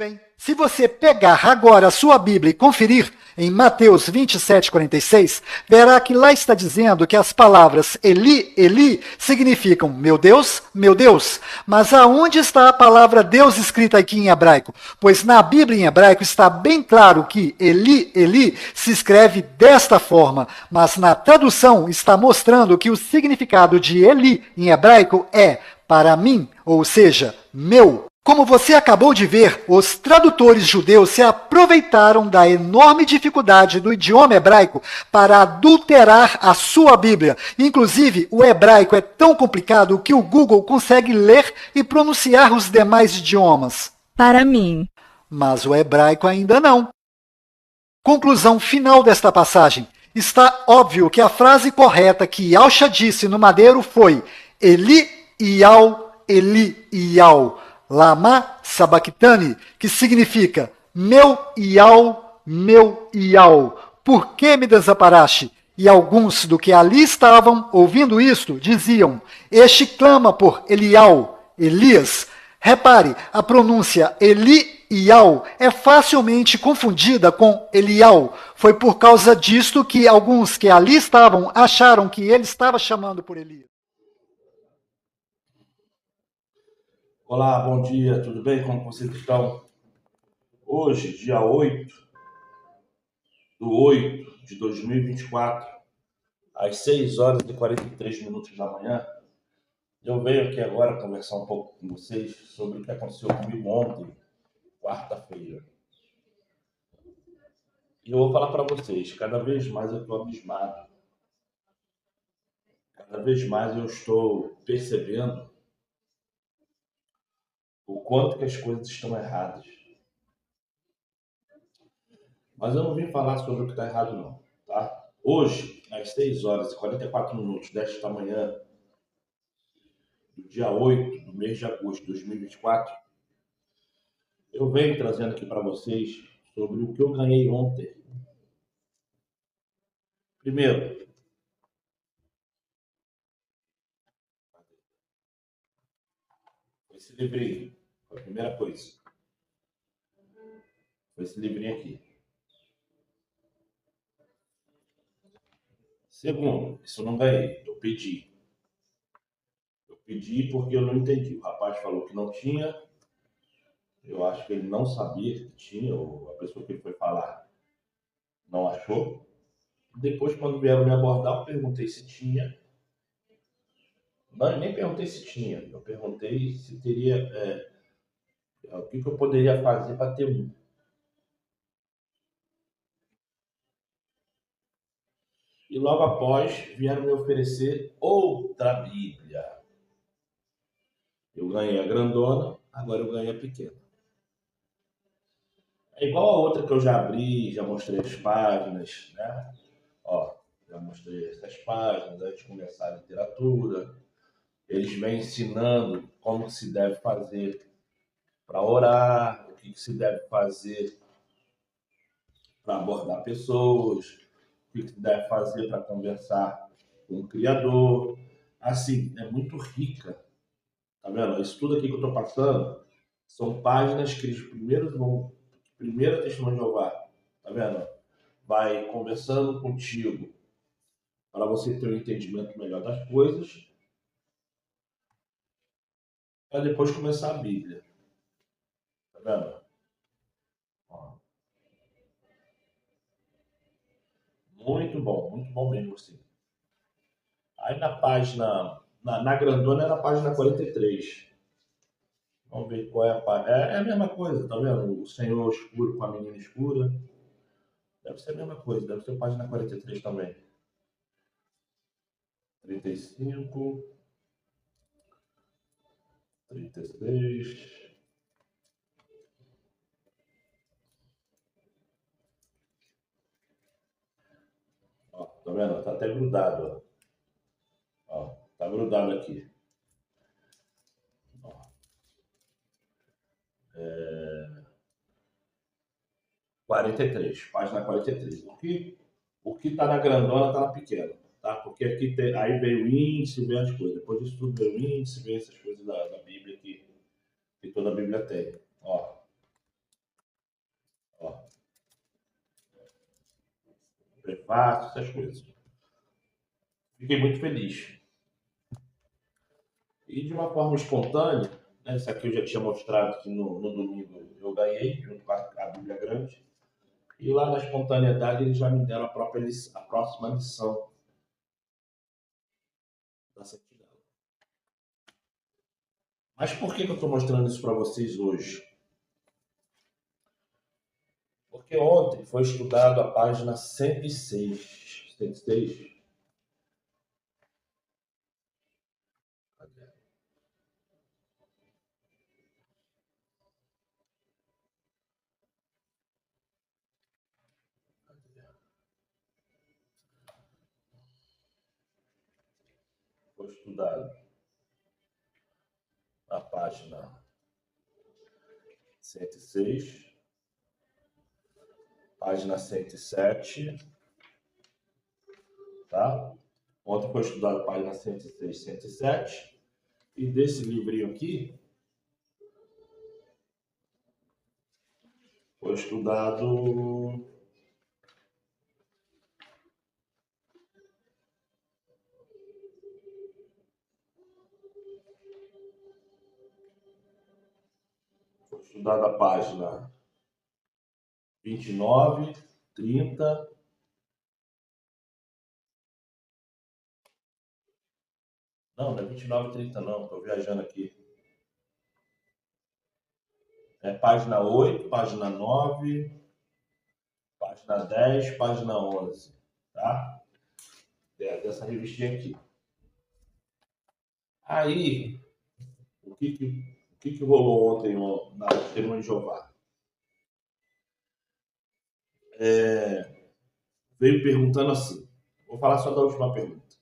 bem, se você pegar agora a sua Bíblia e conferir em Mateus 27:46, verá que lá está dizendo que as palavras Eli, Eli significam meu Deus. Mas aonde está a palavra Deus escrita aqui em hebraico? Pois na Bíblia em hebraico está bem claro que Eli, Eli se escreve desta forma, mas na tradução está mostrando que o significado de Eli em hebraico é para mim, ou seja, meu. Como você acabou de ver, os tradutores judeus se aproveitaram da enorme dificuldade do idioma hebraico para adulterar a sua Bíblia. Inclusive, o hebraico é tão complicado que o Google consegue ler e pronunciar os demais idiomas. Para mim. Mas o hebraico ainda não. Conclusão final desta passagem. Está óbvio que a frase correta que Yahshua disse no madeiro foi Eli Iau, Lama Sabachthani, que significa meu Iau, por que me desamparaste? E alguns do que ali estavam ouvindo isto diziam, este clama por Eliau, Elias. Repare, a pronúncia Iau é facilmente confundida com Eliau. Foi por causa disto que alguns que ali estavam acharam que ele estava chamando por Elias. Olá, bom dia, tudo bem? Como vocês estão? Hoje, dia 8/8/2024, às 6 horas e 43 minutos da manhã, eu venho aqui agora conversar um pouco com vocês sobre o que aconteceu comigo ontem, quarta-feira. E eu vou falar para vocês, cada vez mais eu estou abismado. Cada vez mais eu estou percebendo o quanto que as coisas estão erradas. Mas eu não vim falar sobre o que está errado não, tá? Hoje, às 6 horas e 44 minutos desta manhã, do dia 8 do mês de agosto de 2024, eu venho trazendo aqui para vocês sobre o que eu ganhei ontem. Primeiro, esse livrinho, foi a primeira coisa. Foi esse livrinho aqui. Segundo, isso eu não ganhei, eu pedi. Eu pedi porque eu não entendi. O rapaz falou que não tinha. Eu acho que ele não sabia que tinha, ou a pessoa que ele foi falar não achou. Depois, quando vieram me abordar, eu perguntei se tinha. Não, nem perguntei se tinha. Eu perguntei se teria... o que eu poderia fazer para ter um. E logo após, vieram me oferecer outra Bíblia. Eu ganhei a grandona, agora eu ganhei a pequena. É igual a outra que eu já abri, já mostrei as páginas, né? Ó, já mostrei essas páginas antes de começar a literatura. Eles vêm ensinando como se deve fazer para orar, o que se deve fazer para abordar pessoas, o que se deve fazer para conversar com o Criador. Assim, é muito rica. Tá vendo? Isso tudo aqui que eu estou passando são páginas que eles primeiro testemunho de Jeová. Tá vendo? Vai conversando contigo para você ter um entendimento melhor das coisas, para depois começar a Bíblia. Tá vendo? Ó. Muito bom mesmo assim. Aí na página, na grandona era a página 43. Vamos ver qual é a página. É a mesma coisa, tá vendo? O Senhor escuro com a menina escura. Deve ser a mesma coisa, deve ser a página 43 também. 35, 36. Ó, tá vendo? Tá até grudado, ó. Tá grudado aqui. Ó. 43, página 43. O que tá na grandona tá na pequena, tá? Porque aqui tem, aí veio o índice, veio as coisas. Depois disso tudo veio o índice, veio essas coisas da Bíblia que toda a Bíblia tem. Ó. Ó, prefácio, essas coisas. Fiquei muito feliz. E de uma forma espontânea, né, essa aqui eu já tinha mostrado que no domingo eu ganhei, junto com a Bíblia Grande. E lá na espontaneidade eles já me deram a próxima lição da sentinela. Mas por que eu estou mostrando isso para vocês hoje? Porque ontem foi estudado a página 106. 106? Foi estudado a página 106, página 107, tá? Ontem foi estudado a página 106, 107. E desse livrinho aqui, foi estudado a página 29, 30. Não, não é 29 e 30 não, estou viajando aqui. É página 8, página 9, página 10, página 11, tá? Dessa revistinha aqui. Aí, o que rolou ontem na Testemunha de Jeová? Veio perguntando assim, vou falar só da última pergunta.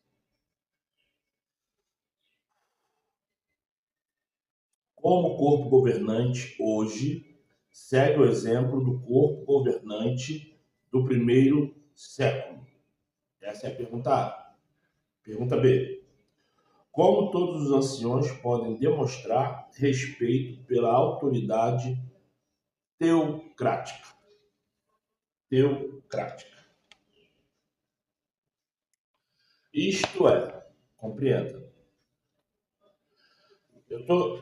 Como o corpo governante hoje segue o exemplo do corpo governante do primeiro século? Essa é a pergunta A. Pergunta B. Como todos os anciões podem demonstrar respeito pela autoridade teocrática? Teocrática. Isto é, compreenda.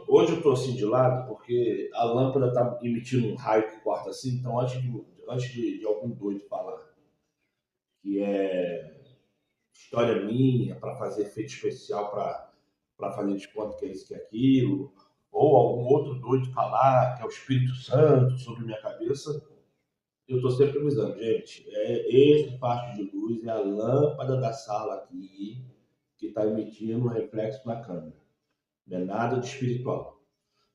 Hoje eu estou assim de lado porque a lâmpada está emitindo um raio que corta assim, então antes de algum doido falar que é história minha para fazer efeito especial para fazer de conta que é isso que é aquilo, ou algum outro doido falar que é o Espírito Santo sobre minha cabeça, eu estou sempre avisando, gente, esse facho de luz é a lâmpada da sala aqui que está emitindo um reflexo na câmera. Não é nada de espiritual.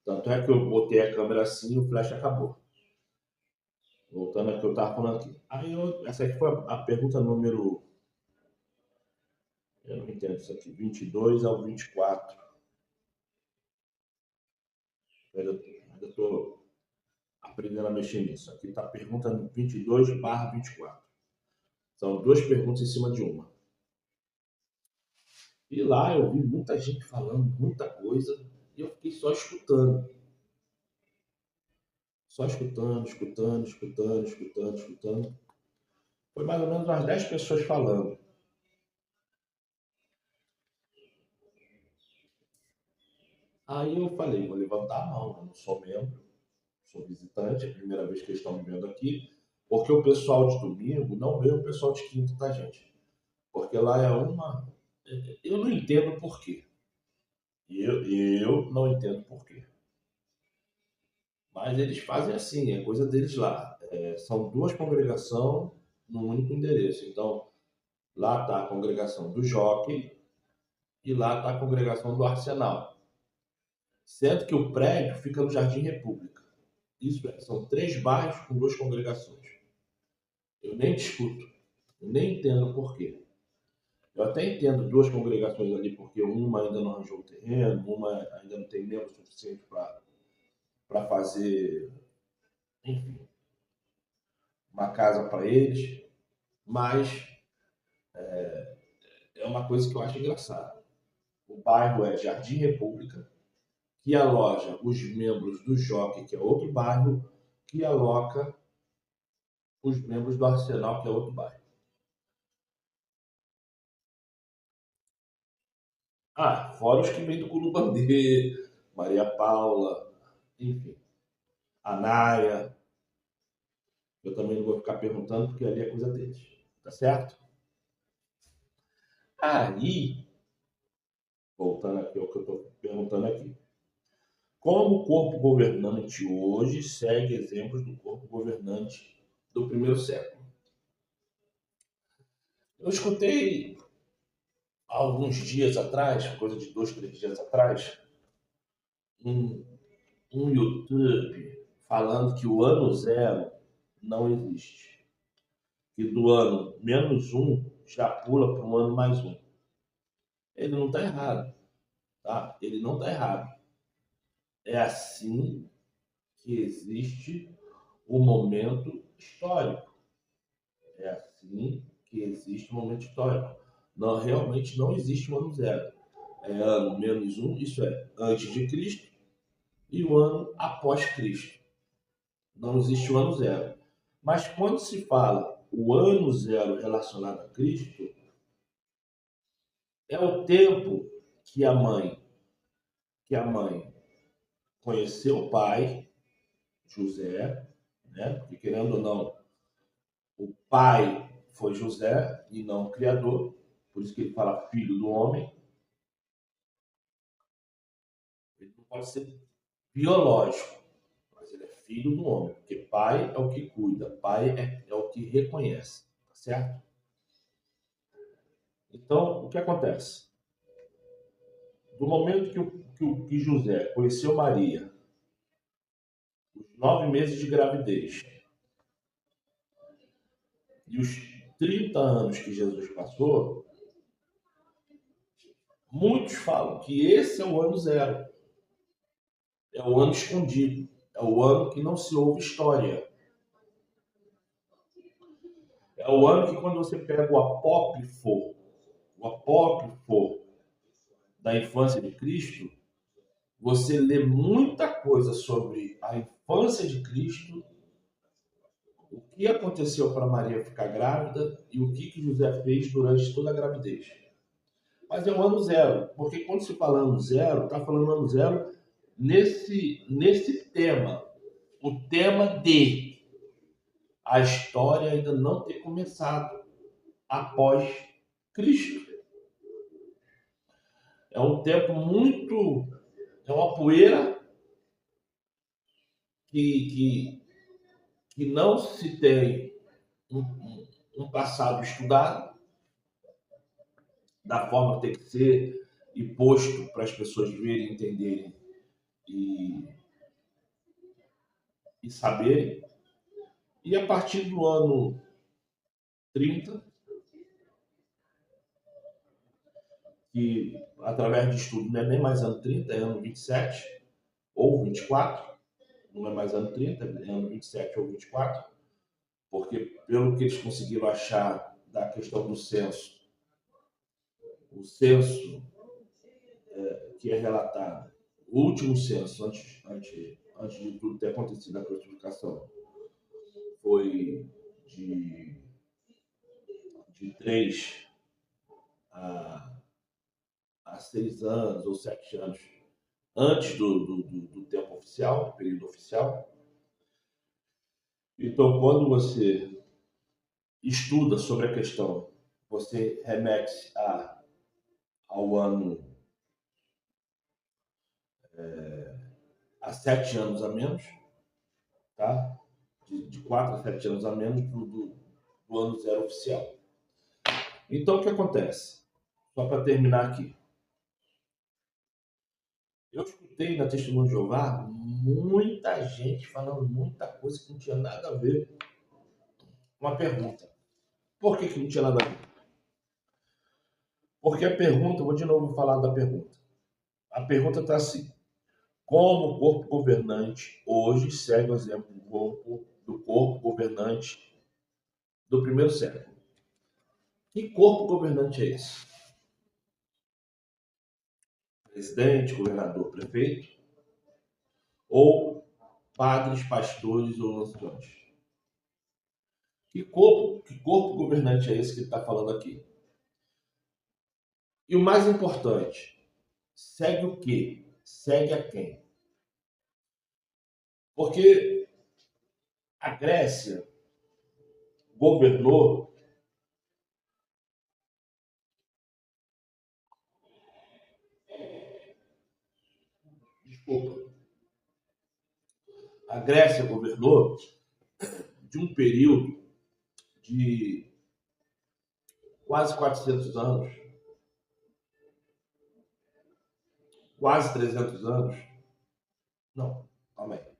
Tanto é que eu botei a câmera assim e o flash acabou. Voltando ao que eu estava falando aqui. Essa aqui foi a pergunta número... Eu não entendo isso aqui. 22 ao 24. Ainda estou aprendendo a mexer nisso. Aqui está a pergunta 22/24. São duas perguntas em cima de uma. E lá eu vi muita gente falando muita coisa e eu fiquei só escutando. Só escutando. Foi mais ou menos umas 10 pessoas falando. Aí eu falei, vou levantar a mão, eu não sou membro, sou visitante, é a primeira vez que eles estão me vendo aqui, porque o pessoal de domingo não vê o pessoal de quinta, tá, gente? Porque lá é uma... Eu não entendo por quê. Eu não entendo por quê. Mas eles fazem assim, é coisa deles lá. São duas congregações num único endereço. Então, lá está a congregação do Jockey e lá está a congregação do Arsenal. Sendo que o prédio fica no Jardim República. Isso é, são 3 bairros com 2 congregações. Eu nem discuto, eu nem entendo por quê. Eu até entendo 2 congregações ali, porque uma ainda não arranjou o terreno, uma ainda não tem membro suficiente para fazer, enfim, uma casa para eles, mas é uma coisa que eu acho engraçada. O bairro é Jardim República, que aloja os membros do Jockey, que é outro bairro, que aloca os membros do Arsenal, que é outro bairro. Fora os que vêm do Culubandê, Maria Paula, enfim, a Náia. Eu também não vou ficar perguntando, porque ali é coisa deles. Tá certo? Aí, voltando aqui ao que eu estou perguntando aqui. Como o corpo governante hoje segue exemplos do corpo governante do primeiro século? Eu escutei há alguns dias atrás, coisa de 2, 3 dias atrás, um, um YouTube falando que o ano zero não existe. Que do ano -1 já pula para o ano +1. Ele não está errado, tá? Ele não está errado. É assim que existe o momento histórico. É assim que existe o momento histórico. Não, realmente não existe o ano zero. É ano -1, isso é antes de Cristo, e o ano após Cristo. Não existe o ano zero. Mas quando se fala o ano zero relacionado a Cristo, é o tempo que a mãe conheceu o pai, José, né? Porque querendo ou não, o pai foi José e não o criador, por isso que ele fala filho do homem. Ele não pode ser biológico, mas ele é filho do homem, porque pai é o que cuida, pai é o que reconhece, tá certo? Então, o que acontece? Do momento que José conheceu Maria, os 9 meses de gravidez e os 30 anos que Jesus passou, muitos falam que esse é o ano zero. É o ano escondido. É o ano que não se ouve história. É o ano que, quando você pega o apócrifo da infância de Cristo, você lê muita coisa sobre a infância de Cristo, o que aconteceu para Maria ficar grávida e o que José fez durante toda a gravidez. Mas é o ano zero, porque quando se fala ano zero, está falando ano zero nesse tema. O tema de a história ainda não ter começado após Cristo. É um tempo muito. É uma poeira que não se tem um passado estudado da forma que tem que ser e posto para as pessoas verem, entenderem e saberem. E a partir do ano 30, que através de estudo não é nem mais ano 30, é ano 27 ou 24, não é mais ano 30, é ano 27 ou 24, porque pelo que eles conseguiram achar da questão do censo, o censo que é relatado, o último censo, antes de tudo ter acontecido a crucificação, foi de 3 a 6 anos ou 7 anos antes do tempo oficial, do período oficial. Então, quando você estuda sobre a questão, você remete ao ano a 7 anos a menos, tá? De 4 a 7 anos a menos do ano zero oficial. Então, o que acontece? Só para terminar aqui. Eu escutei na Testemunho de Jeová muita gente falando muita coisa que não tinha nada a ver com a pergunta. Por que não tinha nada a ver? Porque a pergunta, vou de novo falar da pergunta. A pergunta está assim: como o corpo governante hoje segue o exemplo do corpo governante do primeiro século? Que corpo governante é esse? Presidente, governador, prefeito? Ou padres, pastores ou anciões? Que corpo governante é esse que ele está falando aqui? E o mais importante, segue o quê? Segue a quem? Porque a Grécia governou, desculpa, a Grécia governou de um período de quase 400 anos, quase 300 anos. Não, calma aí.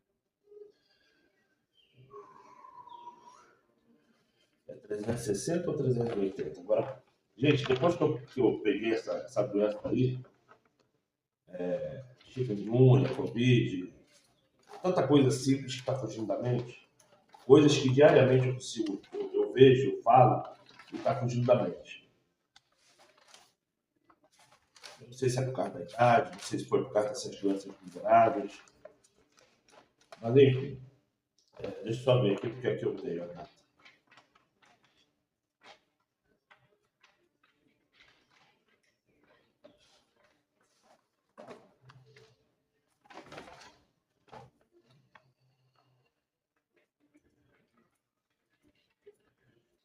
É 360 ou 380? Agora, gente, depois que eu peguei essa doença aí, chikungunya, Covid, tanta coisa simples que está fugindo da mente, coisas que diariamente eu vejo, eu falo, e está fugindo da mente. Eu não sei se é por causa da idade, não sei se foi por causa dessas doenças miseráveis, mas enfim, deixa eu só ver aqui porque é que eu tenho a data.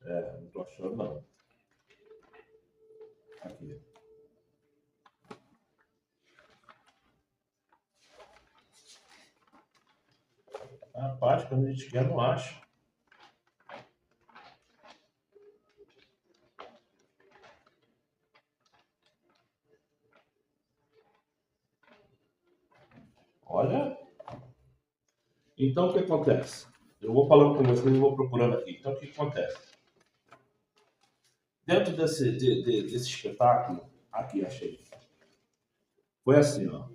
Não estou achando não. Aqui. Rapaz, quando a gente quer, não acha. Olha. Então, o que acontece? Eu vou falando com vocês e vou procurando aqui. Então, o que acontece? Dentro desse espetáculo, aqui achei. Foi assim, ó.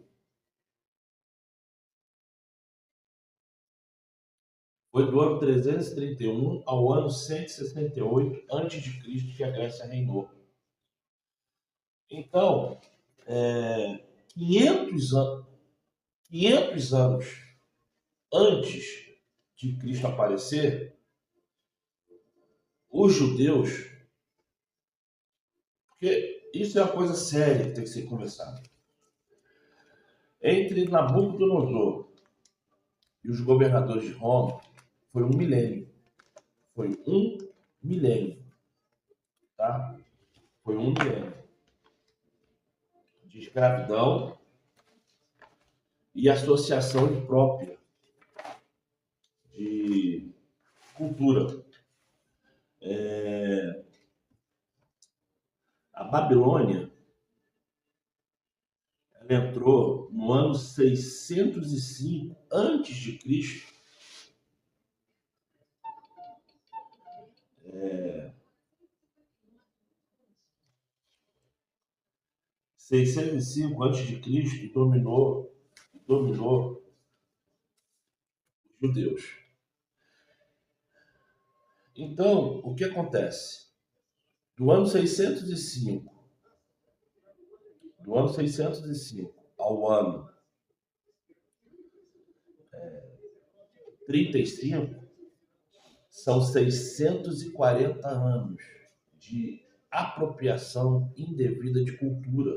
Foi do ano 331 ao ano 168 a.C. que a Grécia reinou. Então, 500 anos antes de Cristo aparecer, os judeus, porque isso é uma coisa séria que tem que ser conversada, entre Nabucodonosor e os governadores de Roma, foi um milênio. Foi um milênio. Tá? Foi um milênio de escravidão e associação imprópria de cultura. A Babilônia, ela entrou no ano 605 antes de Cristo. 605 antes de Cristo dominou os judeus. Então, o que acontece? Do ano 605 ao ano 35, são 640 anos de apropriação indevida de cultura,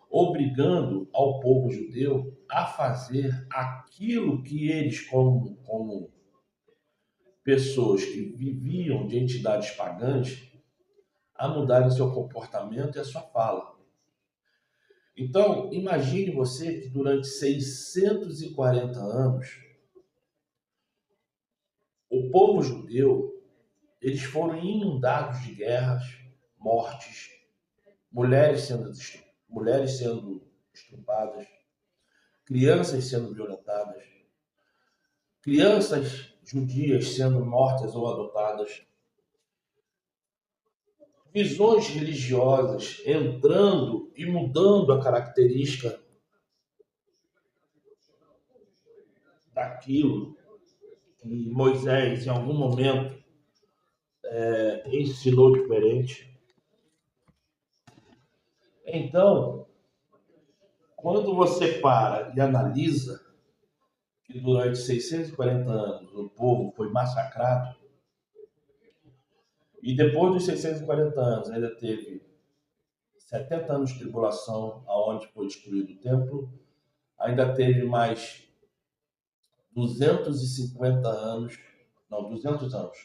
obrigando ao povo judeu a fazer aquilo que eles, como pessoas que viviam de entidades pagãs, a mudarem seu comportamento e a sua fala. Então, imagine você que durante 640 anos, o povo judeu, eles foram inundados de guerras, mortes, mulheres sendo estupradas, crianças sendo violentadas, crianças judias sendo mortas ou adotadas, visões religiosas entrando e mudando a característica daquilo que Moisés, em algum momento, ensinou diferente. Então, quando você para e analisa que durante 640 anos o povo foi massacrado, E depois dos 640 anos, ainda teve 70 anos de tribulação, aonde foi destruído o templo. Ainda teve mais 250 anos, não, 200 anos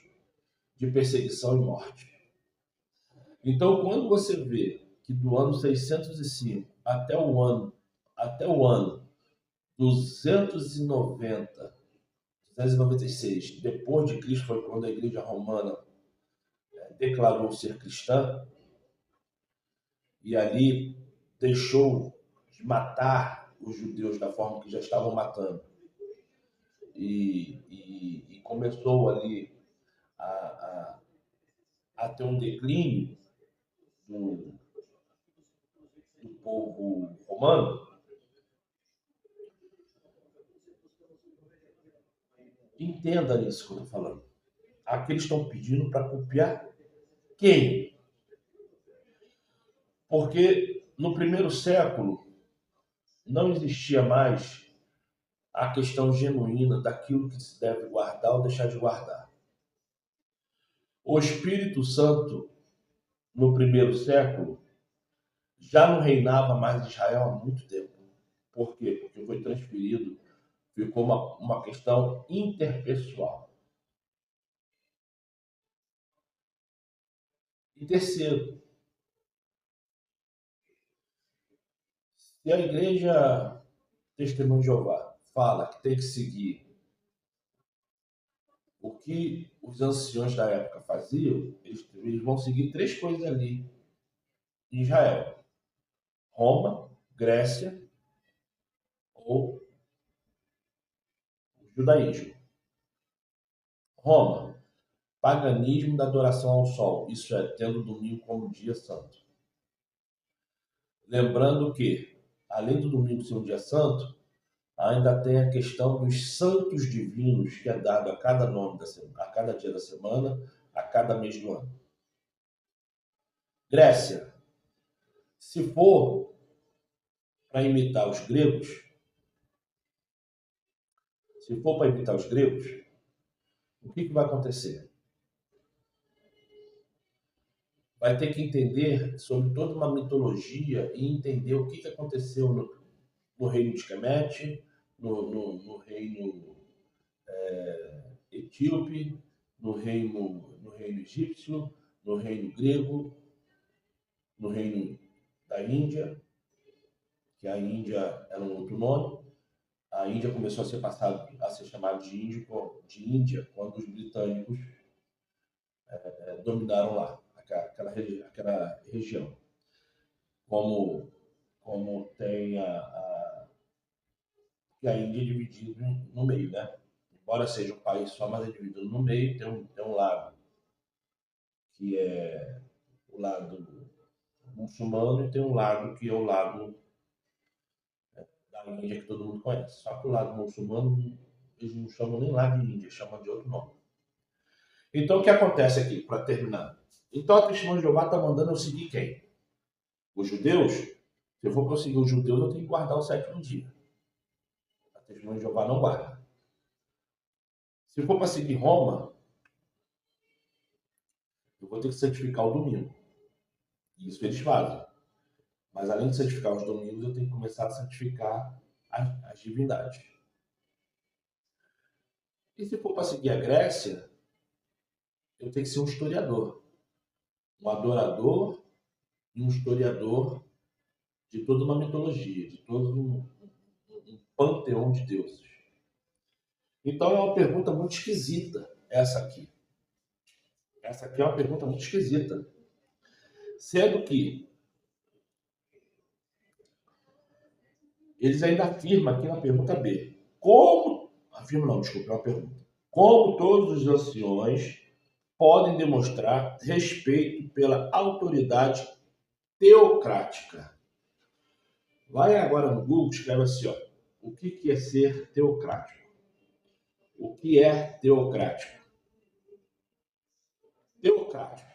de perseguição e morte. Então, quando você vê que do ano 605 até o ano 290, 296 depois de Cristo, foi quando a Igreja Romana declarou ser cristã, e ali deixou de matar os judeus da forma que já estavam matando. E começou ali a ter um declínio do povo romano. Entenda isso que eu estou falando. Aqui eles estão pedindo para copiar quem? Porque no primeiro século não existia mais a questão genuína daquilo que se deve guardar ou deixar de guardar. O Espírito Santo, no primeiro século, já não reinava mais em Israel há muito tempo. Por quê? Porque foi transferido, ficou uma questão interpessoal. E terceiro, se a Igreja Testemunho de Jeová fala que tem que seguir o que os anciões da época faziam, eles vão seguir três coisas ali em Israel: Roma, Grécia ou judaísmo. Roma, paganismo da adoração ao sol, isso é, tendo o domingo como dia santo. Lembrando que, além do domingo ser um dia santo, ainda tem a questão dos santos divinos, que é dado a cada nome da semana, a cada dia da semana, a cada mês do ano. Grécia, se for para imitar os gregos, o que vai acontecer? Vai ter que entender sobre toda uma mitologia e entender o que aconteceu no reino de Kemet, no reino etíope, no reino egípcio, no reino grego, no reino da Índia, que a Índia era um outro nome. A Índia começou a ser chamada de Índia quando os britânicos dominaram lá aquela região. Como tem a Índia é dividida no meio, né? Embora seja um país só, mas é dividido no meio. Tem um lado que é o lado muçulmano e tem um lado que é o lado da Índia que todo mundo conhece. Só que o lado muçulmano eles não chamam nem lá de Índia, chamam de outro nome. Então o que acontece aqui, para terminar? Então a Testemunha de Jeová está mandando eu seguir quem? Os judeus? Se eu for conseguir os judeus, eu tenho que guardar o sétimo dia. A Testemunha de Jeová não guarda. Se for para seguir Roma, eu vou ter que santificar o domingo. Isso eles fazem. Mas além de santificar os domingos, eu tenho que começar a santificar as divindades. E se for para seguir a Grécia, eu tenho que ser um historiador. Um adorador e um historiador de toda uma mitologia, de todo um panteão de deuses. Então é uma pergunta muito esquisita, essa aqui. Essa aqui é uma pergunta muito esquisita. Sendo que eles ainda afirmam aqui na pergunta B. É uma pergunta. Como todos os anciões podem demonstrar respeito pela autoridade teocrática? Vai agora no Google, escreve assim, ó, o que é ser teocrático? O que é teocrático? Teocrático.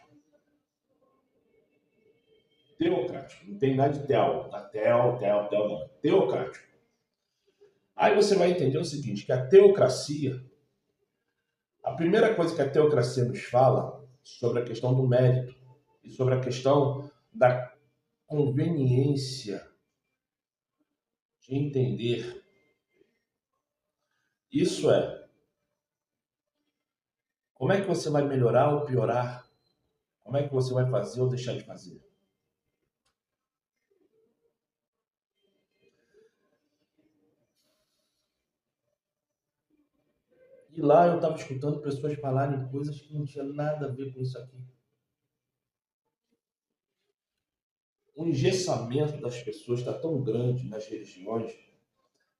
Não tem nada de tel. Não. Teocrático. Aí você vai entender o seguinte, que a teocracia, a primeira coisa que a teocracia nos fala sobre a questão do mérito e sobre a questão da conveniência de entender. Isso é, como é que você vai melhorar ou piorar? Como é que você vai fazer ou deixar de fazer? E lá eu estava escutando pessoas falarem coisas que não tinham nada a ver com isso aqui. O engessamento das pessoas está tão grande nas religiões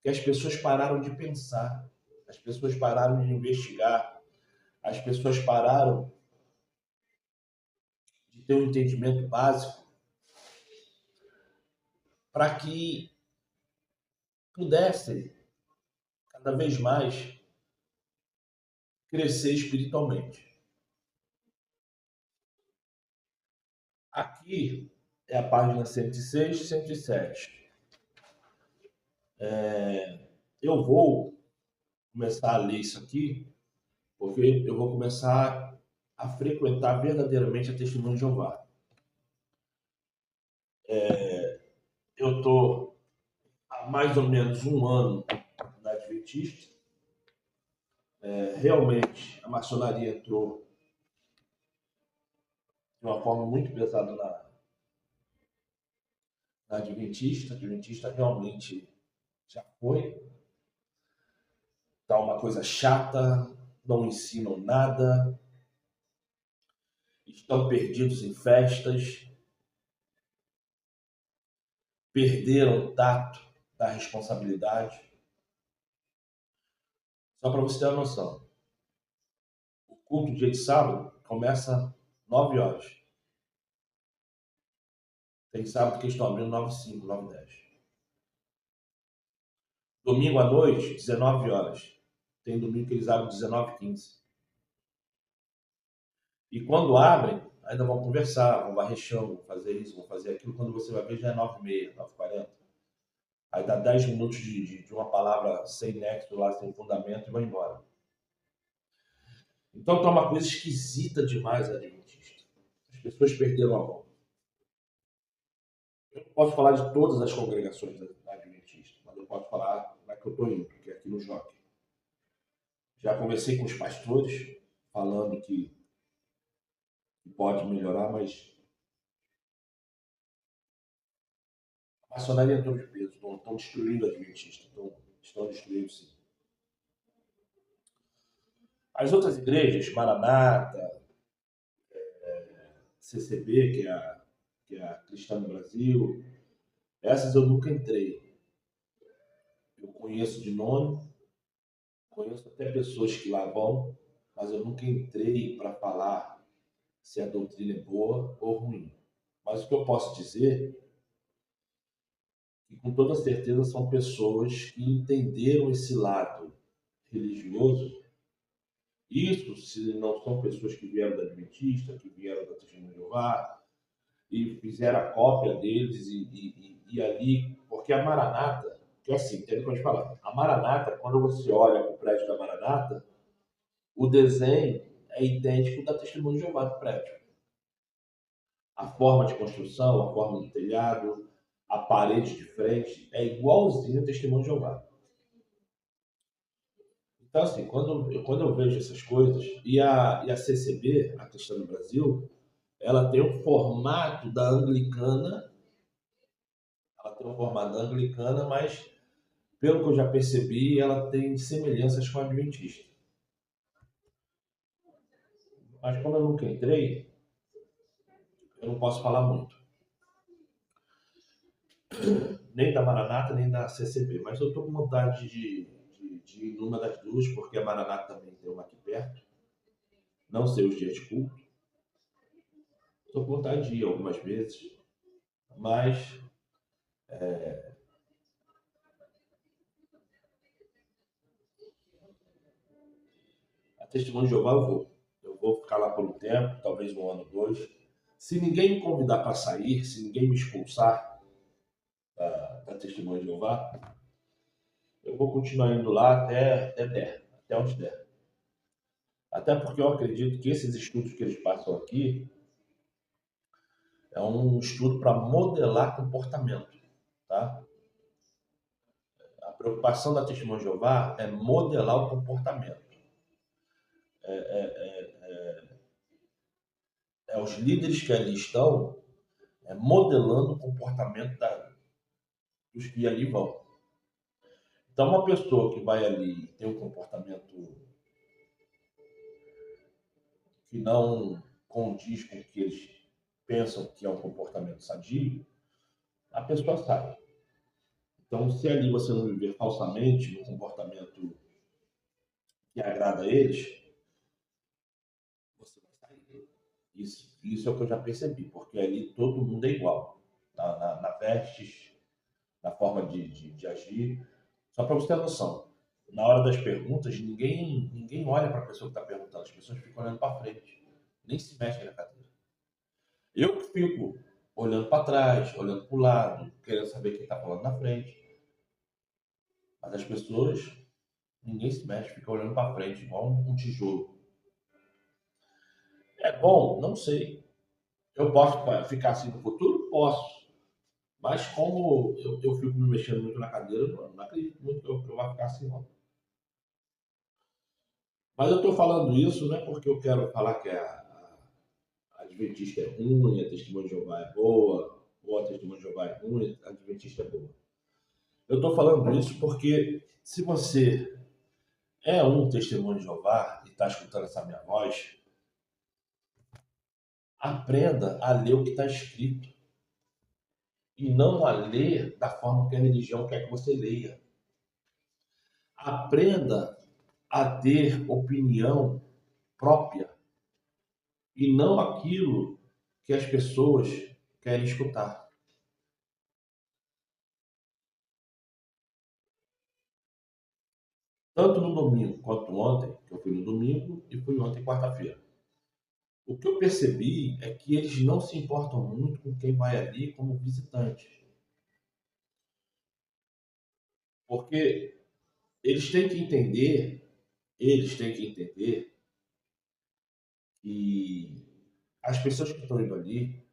que as pessoas pararam de pensar, as pessoas pararam de investigar, as pessoas pararam de ter um entendimento básico para que pudessem cada vez mais crescer espiritualmente. Aqui é a página 106 e 107. Eu vou começar a ler isso aqui, porque eu vou começar a frequentar verdadeiramente a Testemunha de Jeová. Eu estou há mais ou menos um ano na Adventista. Realmente, a maçonaria entrou de uma forma muito pesada na Adventista. A Adventista realmente já foi. Tá uma coisa chata, não ensinam nada, estão perdidos em festas, perderam o tato da responsabilidade. Só para você ter uma noção, o culto dia de sábado começa 9 horas. Tem sábado que eles estão abrindo 9h05, 9h10. Domingo à noite, 19 horas. Tem domingo que eles abrem 19h15. E quando abrem, ainda vão conversar, vão varrer chão, vão fazer isso, vão fazer aquilo. Quando você vai ver, já é 9h30, 9h40. Aí dá 10 minutos de uma palavra sem nexo lá, sem fundamento, e vai embora. Então tá uma coisa esquisita demais a Adventista. As pessoas perderam a mão. Eu não posso falar de todas as congregações da Adventista, mas eu posso falar na que eu estou indo, que é aqui no Jockey. Já conversei com os pastores, falando que pode melhorar, mas a maçonaria entrou de peso, estão destruindo a Adventista, estão destruindo sim. As outras igrejas, Maranata, CCB, que é a Cristã no Brasil, essas eu nunca entrei. Eu conheço de nome, conheço até pessoas que lá vão, mas eu nunca entrei para falar se a doutrina é boa ou ruim. Mas o que eu posso dizer é que com toda certeza são pessoas que entenderam esse lado religioso. Isso se não são pessoas que vieram da Adventista, que vieram da Testemunha de Jeová, e fizeram a cópia deles e ali, porque a Maranata, que é assim, tem que falar, a Maranata, quando você olha o prédio da Maranata, o desenho é idêntico da Testemunha de Jeová do prédio. A forma de construção, a forma do telhado, a parede de frente, é igualzinho ao Testemunho de Jeová. Então, assim, quando eu vejo essas coisas, e a CCB, a Cristã no Brasil, ela tem um formato da anglicana, mas, pelo que eu já percebi, ela tem semelhanças com a adventista. Mas como eu nunca entrei, eu não posso falar muito. Nem da Maranata, nem da CCB. Mas eu estou com vontade de ir numa das duas, porque a Maranata também tem uma aqui perto. Não sei os dias de culto. Estou com vontade de ir algumas vezes. Mas a Testemunho de Jeová eu vou. Eu vou ficar lá por um tempo, talvez um ano, 2. Se ninguém me convidar para sair, se ninguém me expulsar da Testemunho de Jeová, eu vou continuar indo lá até onde der. Até porque eu acredito que esses estudos que eles passam aqui é um estudo para modelar comportamento, tá? A preocupação da Testemunha de Jeová é modelar o comportamento. Os líderes que ali estão modelando o comportamento dos que ali vão. Então, uma pessoa que vai ali ter um comportamento que não condiz com o que eles pensam que é um comportamento sadio, a pessoa sai. Então, se ali você não viver falsamente no comportamento que agrada a eles, você vai sair. Isso é o que eu já percebi, porque ali todo mundo é igual. Na vestes, na forma de agir. Só para você ter noção, na hora das perguntas, ninguém olha para a pessoa que está perguntando, as pessoas ficam olhando para frente, nem se mexem na cadeira. Eu que fico olhando para trás, olhando para o lado, querendo saber quem está falando na frente. Mas as pessoas, ninguém se mexe, fica olhando para frente, igual um tijolo. É bom? Não sei. Eu posso ficar assim no futuro? Posso. Mas como eu fico me mexendo muito na cadeira, eu não acredito muito que eu vá ficar assim, não. Mas eu estou falando isso não é porque eu quero falar que a Adventista é ruim, a Testemunha de Jeová é boa, ou a Testemunha de Jeová é ruim, a Adventista é boa. Eu estou falando isso porque se você é um Testemunho de Jeová e está escutando essa minha voz, aprenda a ler o que está escrito e não a ler da forma que a religião quer que você leia. Aprenda a ter opinião própria e não aquilo que as pessoas querem escutar. Tanto no domingo quanto ontem, que eu fui no domingo e fui ontem quarta-feira. O que eu percebi é que eles não se importam muito com quem vai ali como visitante. Porque eles têm que entender que as pessoas que estão indo ali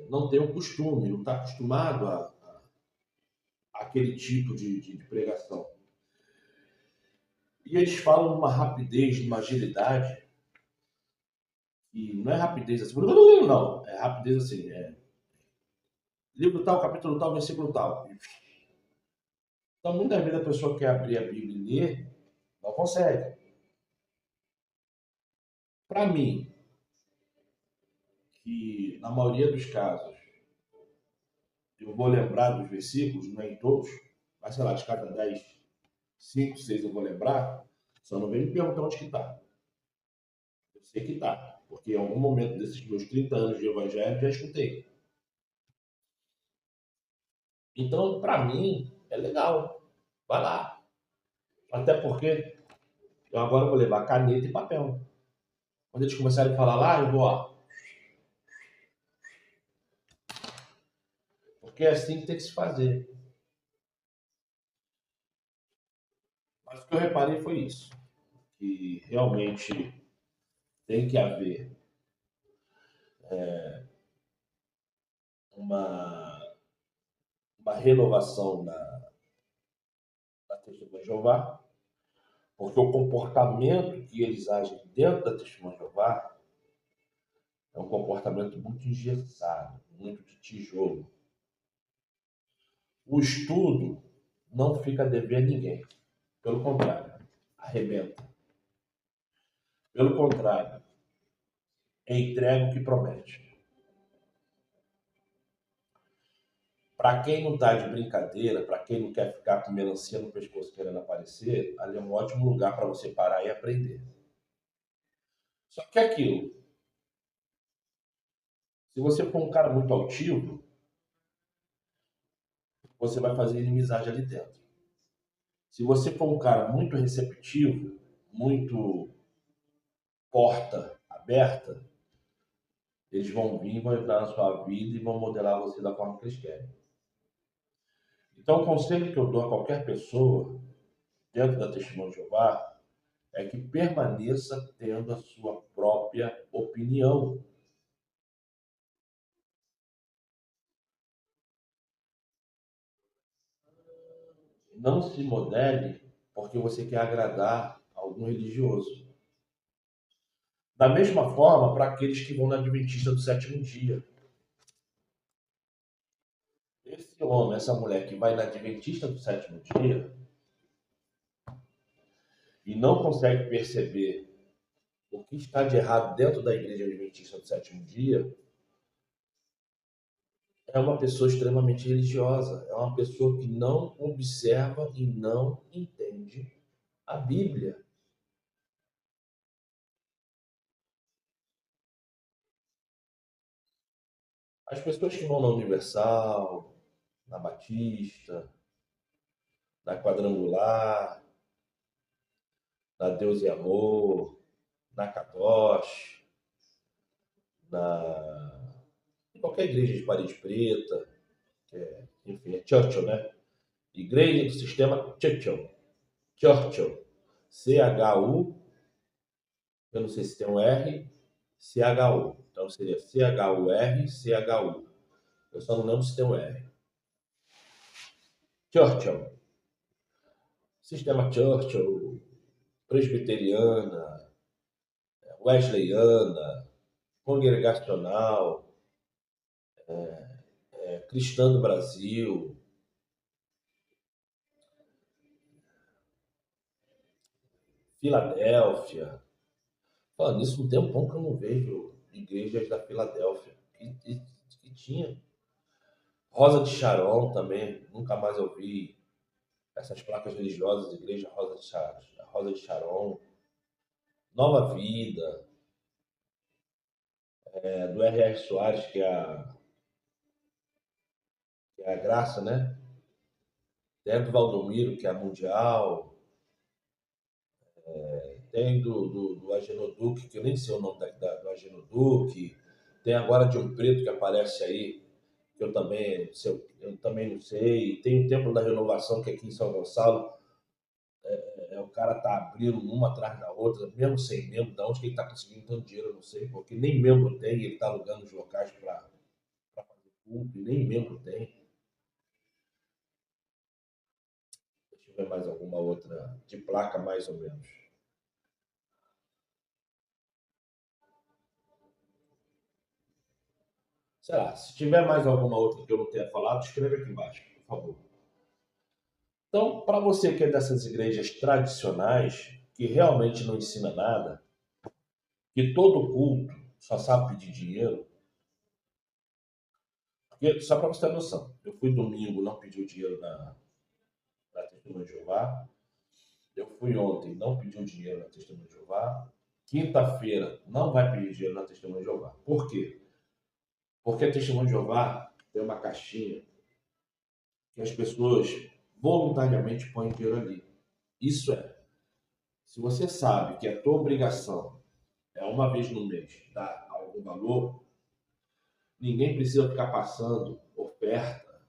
não têm o costume, não está acostumado a aquele tipo de pregação. E eles falam numa rapidez, numa agilidade, e não é rapidez assim, não, é rapidez assim, livro tal, capítulo tal, versículo tal. Então, muitas vezes a pessoa quer abrir a Bíblia e ler, não consegue. Para mim, que na maioria dos casos eu vou lembrar dos versículos, não é em todos, mas sei lá, de cada 10, 5, 6 eu vou lembrar, só não vem me perguntar onde que está. Eu sei que está, porque em algum momento desses meus 30 anos de evangelho já escutei. Então, para mim, é legal. Vai lá. Até porque eu agora vou levar caneta e papel. Quando eles começarem a falar lá, eu vou, ó. Porque é assim que tem que se fazer. Mas o que eu reparei foi isso. Que realmente tem que haver uma, uma renovação na Testemunha de Jeová, porque o comportamento que eles agem dentro da Testemunha de Jeová é um comportamento muito engessado, muito de tijolo. O estudo não fica a dever a ninguém. Pelo contrário, arrebenta. Pelo contrário, entrega o que promete. Para quem não está de brincadeira, para quem não quer ficar com melancia no pescoço querendo aparecer, ali é um ótimo lugar para você parar e aprender. Só que é aquilo, se você for um cara muito altivo, você vai fazer inimizade ali dentro. Se você for um cara muito receptivo, muito porta aberta, eles vão vir, vão entrar na sua vida e vão modelar você da forma que eles querem. Então, o conselho que eu dou a qualquer pessoa dentro da Testemunha de Jeová é que permaneça tendo a sua própria opinião. Não se modele porque você quer agradar algum religioso. Da mesma forma, para aqueles que vão na Adventista do sétimo dia. Esse homem, essa mulher que vai na Adventista do sétimo dia e não consegue perceber o que está de errado dentro da igreja adventista do sétimo dia, é uma pessoa extremamente religiosa, é uma pessoa que não observa e não entende a Bíblia. As pessoas que vão na Universal, na Batista, na Quadrangular, na Deus e Amor, na Kadosh, na em qualquer igreja de parede preta, enfim, é Churchill, né? Igreja do Sistema Churchill. Churchill. C-H-U, eu não sei se tem um R, C-H-U. Então seria C-H-U-R, C-H-U. Eu só não lembro se tem um R. Churchill. Sistema Churchill, presbiteriana, wesleyana, congregacional, cristã do Brasil, Filadélfia. Falando nisso, um tempão que eu não vejo igrejas da Filadélfia. Que tinha. Rosa de Sharon também, nunca mais ouvi essas placas religiosas, igreja Rosa de Sharon. Nova Vida, do R.R. Soares, que é a Graça, né? Tem do Valdomiro, que é a Mundial. Tem do Agenoduque, que eu nem sei o nome do Agenoduque. Tem agora de um preto que aparece aí, que eu também não sei. Tem o Templo da Renovação, que é aqui em São Gonçalo. O cara tá abrindo uma atrás da outra, mesmo sem membro. Da onde que ele tá conseguindo tanto dinheiro, eu não sei, porque nem membro tem. Ele tá alugando os locais para fazer culto, e nem membro tem. Deixa eu ver mais alguma outra de placa, mais ou menos. Sei lá, se tiver mais alguma outra que eu não tenha falado, escreve aqui embaixo, por favor. Então, para você que é dessas igrejas tradicionais, que realmente não ensina nada, que todo culto só sabe pedir dinheiro, porque, só para você ter noção, eu fui domingo, não pediu dinheiro na Testemunha de Jeová, eu fui ontem, não pediu dinheiro na Testemunha de Jeová, quinta-feira não vai pedir dinheiro na Testemunha de Jeová. Por quê? Porque a Testemunha de Jeová tem uma caixinha que as pessoas voluntariamente põem dinheiro ali. Isso é, se você sabe que a tua obrigação é uma vez no mês dar algum valor, ninguém precisa ficar passando oferta,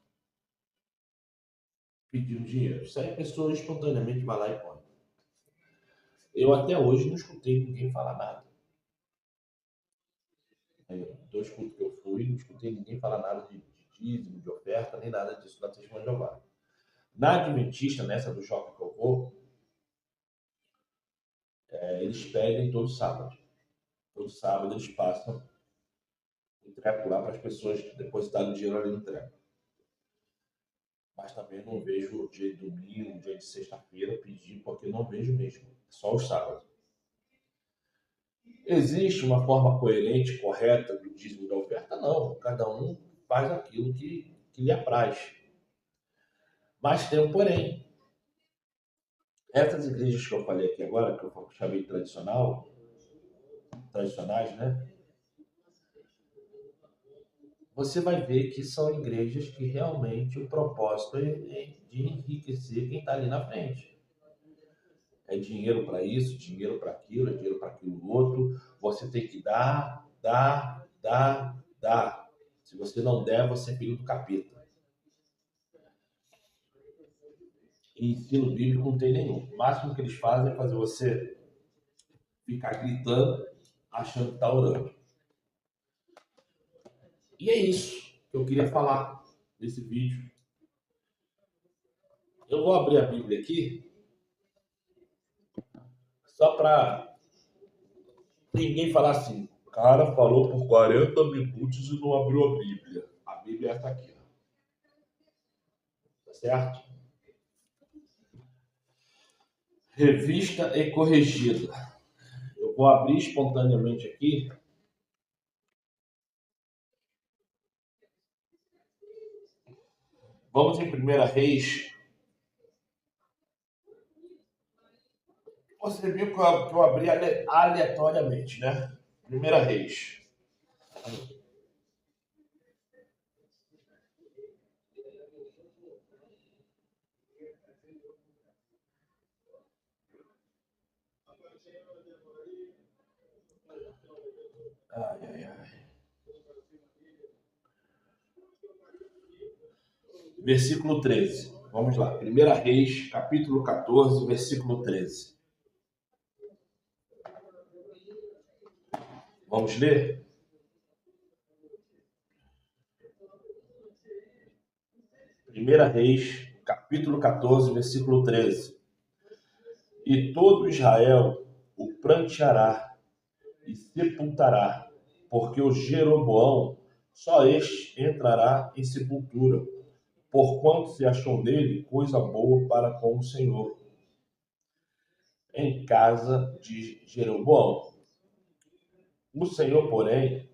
pedindo dinheiro. Isso aí a pessoa espontaneamente vai lá e põe. Eu até hoje não escutei ninguém falar nada. Dois cultos que eu fui, não escutei ninguém falar nada de dízimo, de oferta, nem nada disso na Testemunha de Jeová. Na Adventista, nessa do shopping que eu vou, eles pedem todo sábado. Todo sábado eles passam o treco lá para as pessoas depositarem o dinheiro ali no treco. Mas também não vejo dia de domingo, dia de sexta-feira pedir, porque não vejo mesmo. Só os sábados. Existe uma forma coerente, correta do dízimo da oferta? Não. Cada um faz aquilo que lhe apraz. Mas tem um porém. Essas igrejas que eu falei aqui agora, que eu chamei de tradicionais, né? Você vai ver que são igrejas que realmente o propósito é de enriquecer quem está ali na frente. É dinheiro para isso, dinheiro para aquilo, é dinheiro para aquilo outro. Você tem que dar, dar, dar, dar. Se você não der, você é filho do capeta. E ensino bíblico não tem nenhum. O máximo que eles fazem é fazer você ficar gritando, achando que está orando. E é isso que eu queria falar nesse vídeo. Eu vou abrir a Bíblia aqui, só para ninguém falar assim, o cara falou por 40 minutos e não abriu a Bíblia. A Bíblia é essa aqui, ó. Tá certo? Revista e corrigida. Eu vou abrir espontaneamente aqui. Vamos em 1 Reis. Você viu que eu abri aleatoriamente, né? 1 Reis. Ai, ai, ai. Versículo 13. Vamos lá. 1 Reis, capítulo 14, versículo 13. Vamos ler? Primeira Reis, capítulo 14, versículo 13. E todo Israel o pranteará e sepultará, porque o Jeroboão, só este entrará em sepultura, porquanto se achou nele coisa boa para com o Senhor, em casa de Jeroboão. O Senhor, porém,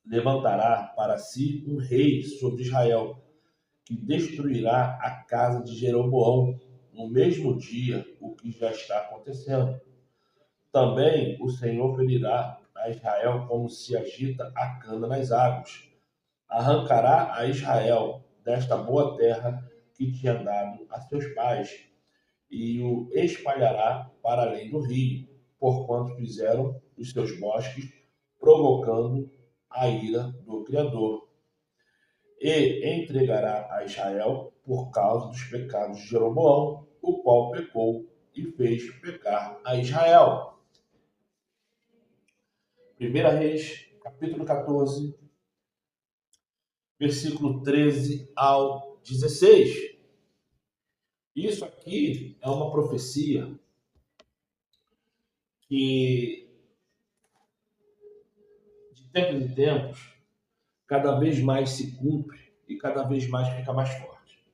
levantará para si um rei sobre Israel, que destruirá a casa de Jeroboão no mesmo dia, o que já está acontecendo. Também o Senhor ferirá a Israel como se agita a cana nas águas. Arrancará a Israel desta boa terra que tinha dado a seus pais, e o espalhará para além do rio, porquanto fizeram os seus bosques, provocando a ira do Criador. E entregará a Israel por causa dos pecados de Jeroboão, o qual pecou e fez pecar a Israel. 1 Reis, capítulo 14, versículo 13 ao 16. Isso aqui é uma profecia que, de tempos em tempos, cada vez mais se cumpre e cada vez mais fica mais forte.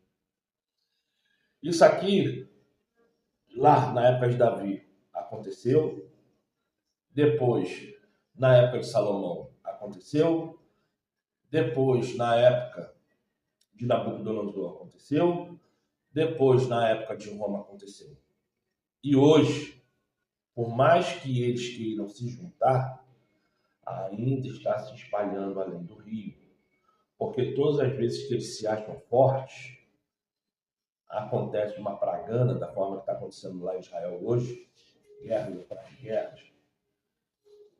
Isso aqui, lá na época de Davi, aconteceu. Depois, na época de Salomão, aconteceu. Depois, na época de Nabucodonosor, aconteceu. Depois, na época de Roma, aconteceu. E hoje, por mais que eles queiram se juntar, ainda está se espalhando além do rio. Porque todas as vezes que eles se acham fortes, acontece uma pragana da forma que está acontecendo lá em Israel hoje, guerras atrás de guerras,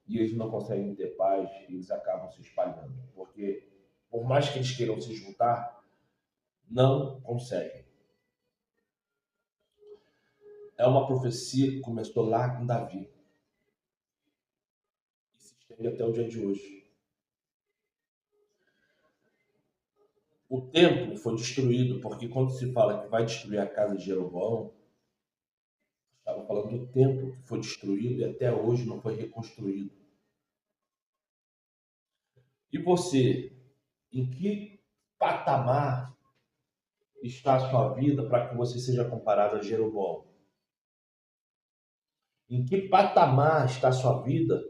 e eles não conseguem ter paz, e eles acabam se espalhando. Porque, por mais que eles queiram se juntar, não conseguem. É uma profecia que começou lá com Davi e se estende até o dia de hoje. O templo foi destruído, porque quando se fala que vai destruir a casa de Jeroboão, estava falando do templo que foi destruído e até hoje não foi reconstruído. E você, em que patamar está a sua vida para que você seja comparado a Jeroboão? Em que patamar está a sua vida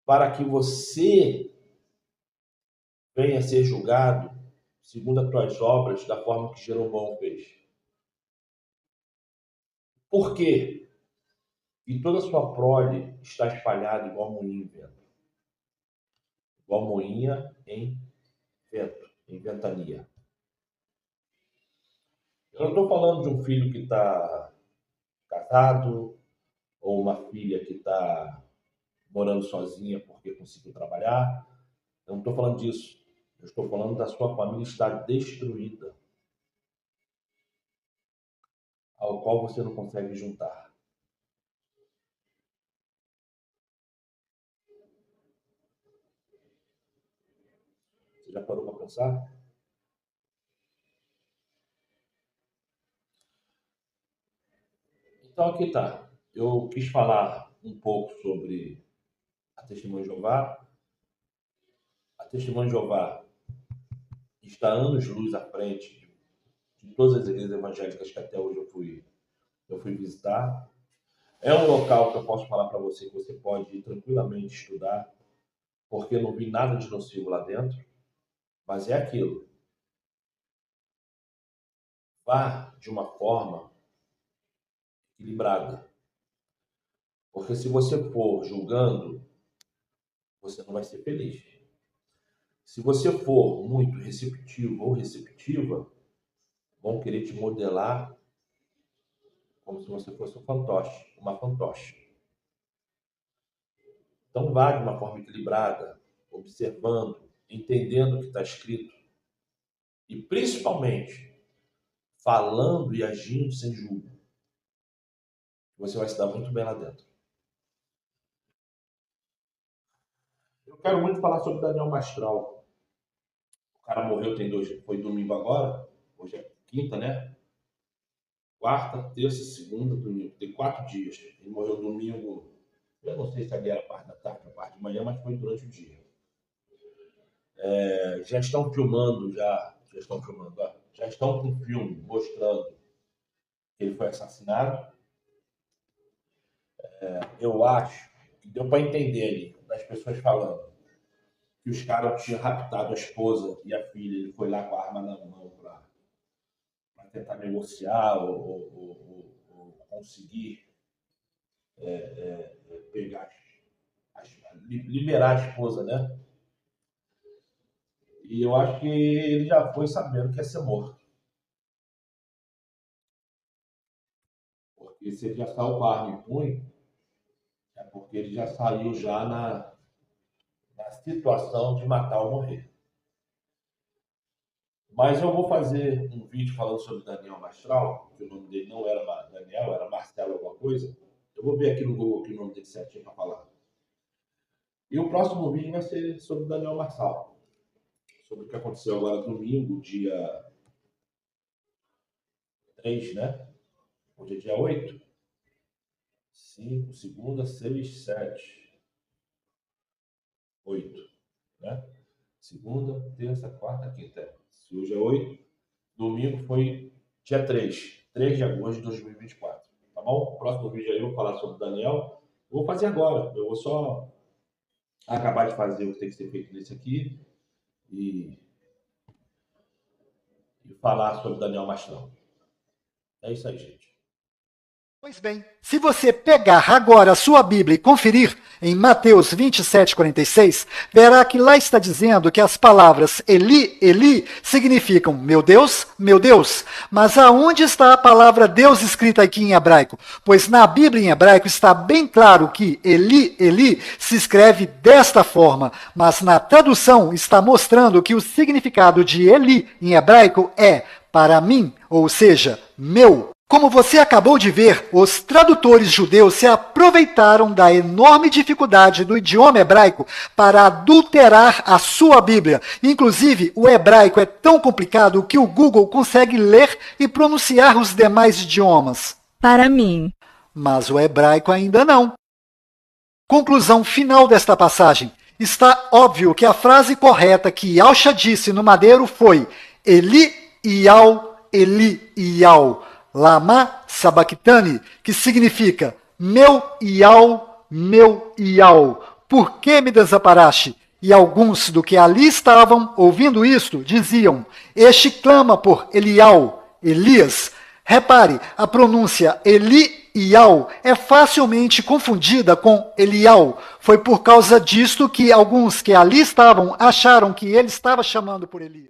para que você venha a ser julgado segundo as tuas obras da forma que Jeroboão fez? Por quê? E toda a sua prole está espalhada igual moinho em vento. Igual moinha em vento, em ventania. Eu não estou falando de um filho que está casado ou uma filha que está morando sozinha porque conseguiu trabalhar. Eu não estou falando disso. Eu estou falando da sua família estar destruída, ao qual você não consegue juntar. Você já parou para pensar? Então aqui tá. Eu quis falar um pouco sobre a Testemunha de Jeová. A Testemunha de Jeová está anos-luz à frente de todas as igrejas evangélicas que até hoje eu fui visitar. É um local que eu posso falar para você que você pode ir tranquilamente estudar, porque eu não vi nada de nocivo lá dentro, mas é aquilo. Vá de uma forma equilibrada, porque se você for julgando, você não vai ser feliz. Se você for muito receptivo ou receptiva, vão querer te modelar como se você fosse um fantoche, uma fantoche. Então vá de uma forma equilibrada, observando, entendendo o que está escrito e principalmente falando e agindo sem julgo. Você vai se dar muito bem lá dentro. Eu quero muito falar sobre Daniel Mastral. O cara morreu foi domingo agora, hoje é quinta, né? Quarta, terça, segunda, domingo. Tem 4 dias. Ele morreu domingo, eu não sei se ali era a parte da tarde ou a parte de manhã, mas foi durante o dia. Já estão filmando, já estão com um filme mostrando que ele foi assassinado. Eu acho que deu para entender ali, das pessoas falando, que os caras tinham raptado a esposa e a filha. Ele foi lá com a arma na mão para tentar negociar ou conseguir pegar, liberar a esposa, né? E eu acho que ele já foi sabendo que ia ser morto. Porque se ele já saiu com a arma em punho, é porque ele já saiu já na situação de matar ou morrer. Mas eu vou fazer um vídeo falando sobre Daniel Mastral, que o nome dele não era Daniel, era Marcelo alguma coisa. Eu vou ver aqui no Google aqui o nome dele certinho para falar. E o próximo vídeo vai ser sobre Daniel Mastral. Sobre o que aconteceu agora domingo, dia 3, né? Hoje é dia 8. 5, segunda, 6, 7. 8, né? Segunda, terça, quarta, quinta. Se hoje é 8, domingo foi dia 3 de agosto de 2024. Tá bom? Próximo vídeo aí eu vou falar sobre o Daniel. Eu vou fazer agora. Eu vou só acabar de fazer o que tem que ser feito nesse aqui e falar sobre Daniel Mastral. É isso aí, gente. Pois bem, se você pegar agora a sua Bíblia e conferir em Mateus 27:46, verá que lá está dizendo que as palavras Eli, Eli significam meu Deus, mas aonde está a palavra Deus escrita aqui em hebraico? Pois na Bíblia em hebraico está bem claro que Eli, Eli se escreve desta forma, mas na tradução está mostrando que o significado de Eli em hebraico é para mim, ou seja, meu. Como você acabou de ver, os tradutores judeus se aproveitaram da enorme dificuldade do idioma hebraico para adulterar a sua Bíblia. Inclusive, o hebraico é tão complicado que o Google consegue ler e pronunciar os demais idiomas. Para mim. Mas o hebraico ainda não. Conclusão final desta passagem. Está óbvio que a frase correta que Yahshua disse no madeiro foi Eli Iau, Lama Sabachthani, que significa meu Iau, por que me desamparaste? E alguns do que ali estavam ouvindo isto diziam, este clama por Eliau, Elias. Repare, a pronúncia Iau é facilmente confundida com Eliau. Foi por causa disto que alguns que ali estavam acharam que ele estava chamando por Elias.